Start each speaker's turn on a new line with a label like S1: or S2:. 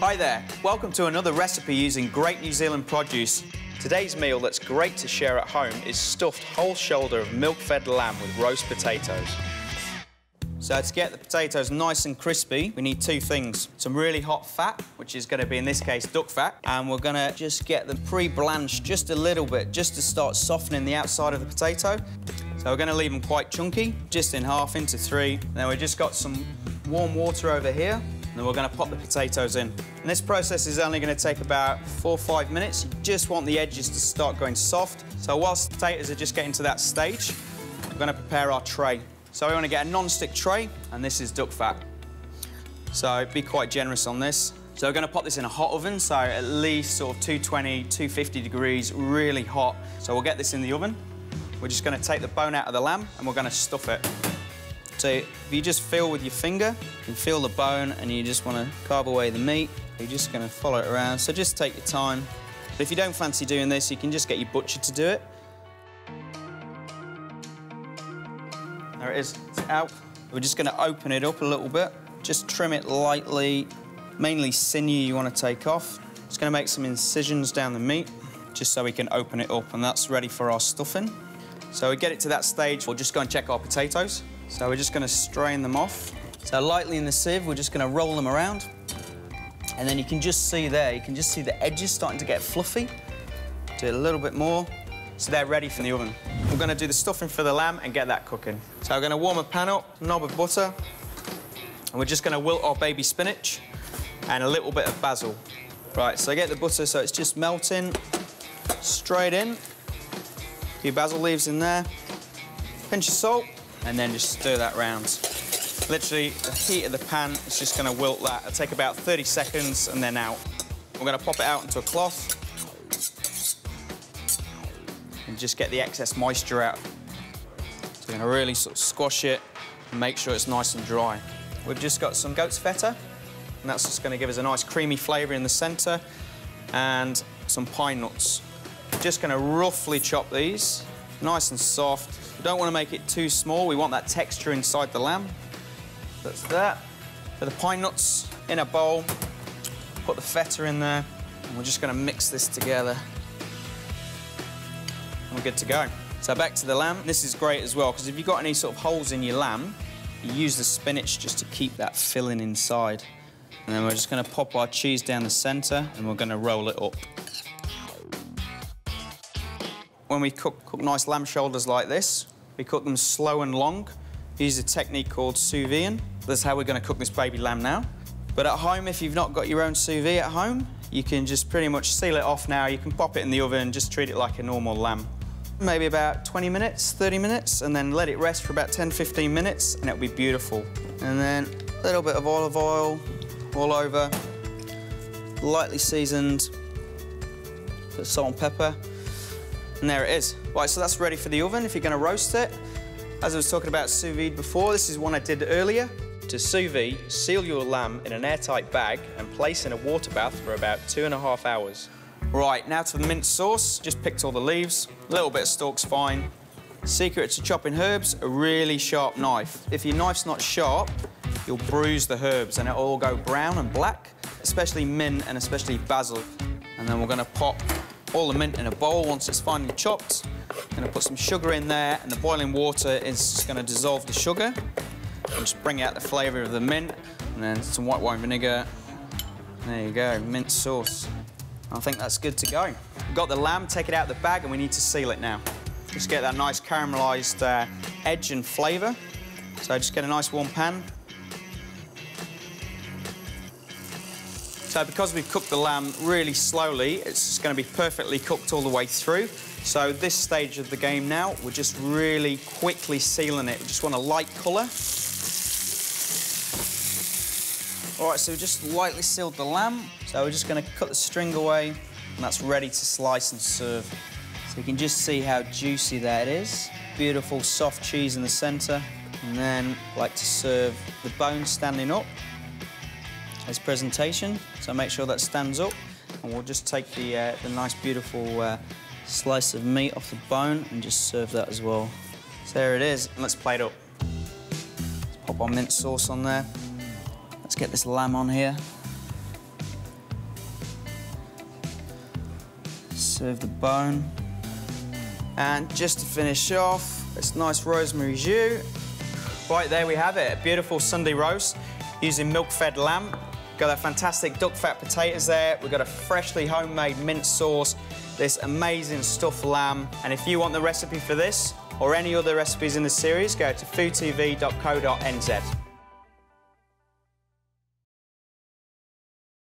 S1: Hi there, welcome to another recipe using great New Zealand produce. Today's meal that's great to share at home is stuffed whole shoulder of milk-fed lamb with roast potatoes. So to get the potatoes nice and crispy, we need two things. Some really hot fat, which is going to be, in this case, duck fat, and we're going to just get them pre-blanched just a little bit, just to start softening the outside of the potato. So we're going to leave them quite chunky, just in half into three. Then we've just got some warm water over here, and then we're going to pop the potatoes in. And this process is only going to take about 4 or 5 minutes. You just want the edges to start going soft. So whilst the potatoes are just getting to that stage, we're going to prepare our tray. So we want to get a non-stick tray, and this is duck fat. So be quite generous on this. So we're going to pop this in a hot oven, so at least sort of 220, 250 degrees, really hot. So we'll get this in the oven. We're just going to take the bone out of the lamb, and we're going to stuff it. So if you just feel with your finger, you can feel the bone, and you just want to carve away the meat. You're just going to follow it around, so just take your time. But if you don't fancy doing this, you can just get your butcher to do it. There it is, it's out. We're just going to open it up a little bit. Just trim it lightly, mainly sinew you want to take off. Just going to make some incisions down the meat, just so we can open it up, and that's ready for our stuffing. So we get it to that stage, we'll just go and check our potatoes. So we're just going to strain them off. So lightly in the sieve, we're just going to roll them around. And then you can just see there, you can just see the edges starting to get fluffy. Do it a little bit more. So they're ready for the oven. We're going to do the stuffing for the lamb and get that cooking. So we're going to warm a pan up, knob of butter, and we're just going to wilt our baby spinach and a little bit of basil. Right, so get the butter so it's just melting straight in. A few basil leaves in there, pinch of salt, and then just stir that round. Literally, the heat of the pan is just going to wilt that. It'll take about 30 seconds and then out. We're going to pop it out into a cloth and just get the excess moisture out. So we're going to really sort of squash it and make sure it's nice and dry. We've just got some goat's feta, and that's just going to give us a nice creamy flavour in the centre, and some pine nuts. Just going to roughly chop these, nice and soft. We don't want to make it too small, we want that texture inside the lamb. That's that. For the pine nuts, in a bowl, put the feta in there, and we're just going to mix this together. We're good to go. So back to the lamb. This is great as well, because if you've got any sort of holes in your lamb, you use the spinach just to keep that filling inside. And then we're just going to pop our cheese down the centre, and we're going to roll it up. When we cook nice lamb shoulders like this, we cook them slow and long. We use a technique called sous vide. That's how we're going to cook this baby lamb now. But at home, if you've not got your own sous vide at home, you can just pretty much seal it off now. You can pop it in the oven, just treat it like a normal lamb. Maybe about 20 minutes, 30 minutes, and then let it rest for about 10, 15 minutes, and it'll be beautiful. And then a little bit of olive oil all over, lightly seasoned, bit of salt and pepper, and there it is. Right, so that's ready for the oven if you're going to roast it. As I was talking about sous vide before, this is one I did earlier. To sous vide, seal your lamb in an airtight bag and place in a water bath for about 2.5 hours. Right, now to the mint sauce. Just picked all the leaves, a little bit of stalk's fine. Secret to chopping herbs, a really sharp knife. If your knife's not sharp, you'll bruise the herbs and it'll all go brown and black, especially mint and especially basil. And then we're going to pop all the mint in a bowl once it's finely chopped. Going to put some sugar in there, and the boiling water is just going to dissolve the sugar and just bring out the flavour of the mint, and then some white wine vinegar. There you go, mint sauce. I think that's good to go. We've got the lamb, take it out of the bag, and we need to seal it now. Just get that nice caramelised edge and flavour. So just get a nice warm pan. So because we've cooked the lamb really slowly, it's just going to be perfectly cooked all the way through. So this stage of the game now, we're just really quickly sealing it. We just want a light colour. All right, so we just lightly sealed the lamb. So we're just going to cut the string away, and that's ready to slice and serve. So you can just see how juicy that is. Beautiful soft cheese in the centre. And then I like to serve the bone standing up as presentation. So make sure that stands up. And we'll just take the nice, beautiful slice of meat off the bone and just serve that as well. So there it is. And let's plate up. Let's pop our mint sauce on there. Let's get this lamb on here. Serve the bone. And just to finish off, this nice rosemary jus. Right, there we have it, a beautiful Sunday roast using milk-fed lamb. Got our fantastic duck fat potatoes there. We've got a freshly homemade mint sauce, this amazing stuffed lamb. And if you want the recipe for this or any other recipes in the series, go to foodtv.co.nz.